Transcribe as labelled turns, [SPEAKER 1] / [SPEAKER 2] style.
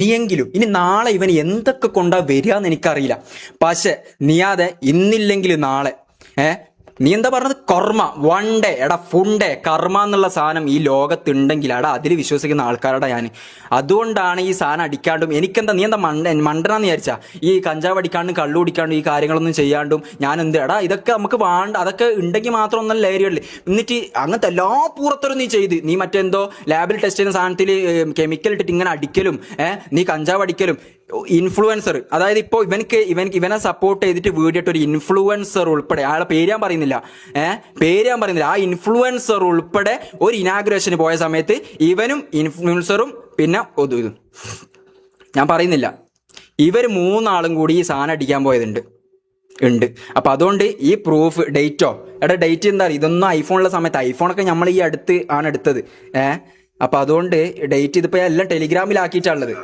[SPEAKER 1] ഇനിയെങ്കിലും ഇനി നാളെ ഇവൻ എന്തൊക്കെ കൊണ്ടാ വരിക എന്ന് എനിക്കറിയില്ല. പക്ഷെ നീയാതെ ഇന്നില്ലെങ്കിൽ നാളെ നീ എന്താ പറഞ്ഞത്? കർമ്മ വൺ ഡേ എടാ ഫുണ്ടേ കർമ്മ എന്നുള്ള സാധനം ഈ ലോകത്തുണ്ടെങ്കിൽ എടാ അതിൽ വിശ്വസിക്കുന്ന ആൾക്കാരുടെ ഞാൻ. അതുകൊണ്ടാണ് ഈ സാധനം അടിക്കാണ്ടും എനിക്കെന്താ നീ എന്താ മണ്ടനാന്ന് വിചാരിച്ചാ ഈ കഞ്ചാവ് അടിക്കാണ്ടും കള്ളു കുടിക്കാണ്ടും ഈ കാര്യങ്ങളൊന്നും ചെയ്യാണ്ടും ഞാൻ എന്ത് എടാ ഇതൊക്കെ നമുക്ക് വേണ്ട, അതൊക്കെ ഉണ്ടെങ്കിൽ മാത്രം ഒന്നും ലഹരികളിൽ എന്നിട്ട് അങ്ങനത്തെ എല്ലാ പൂറത്തരും നീ ചെയ്ത് നീ മറ്റെന്തോ ലാബിൽ ടെസ്റ്റ് ചെയ്യുന്ന സാധനത്തിൽ കെമിക്കൽ ഇട്ടിട്ട് ഇങ്ങനെ അടിക്കലും നീ കഞ്ചാവ് അടിക്കലും ഇൻഫ്ലുവൻസർ, അതായത് ഇപ്പോൾ ഇവനെ സപ്പോർട്ട് ചെയ്തിട്ട് വീഡിയോ ഒരു ഇൻഫ്ലുവൻസർ ഉൾപ്പെടെ അയാളെ പേര് ഞാൻ പറയുന്നില്ല ആ ഇൻഫ്ലുവൻസർ ഉൾപ്പെടെ ഒരു ഇനാഗുറേഷന് പോയ സമയത്ത് ഇവനും ഇൻഫ്ലുവൻസറും പിന്നെ ഇതും ഞാൻ പറയുന്നില്ല, ഇവർ മൂന്നാളും കൂടി ഈ സാധനം അടിക്കാൻ പോയതുണ്ട്. അപ്പൊ അതുകൊണ്ട് ഈ പ്രൂഫ് ഡേറ്റോ ഡേറ്റ് എന്താ ഇതൊന്നും ഐഫോണുള്ള സമയത്ത് ഐഫോണൊക്കെ നമ്മൾ ഈ അടുത്ത് ആണ് എടുത്തത്. അപ്പൊ അതുകൊണ്ട് ഡേറ്റ് ഇതിപ്പോ എല്ലാം ടെലിഗ്രാമിലാക്കിയിട്ടുള്ളത്.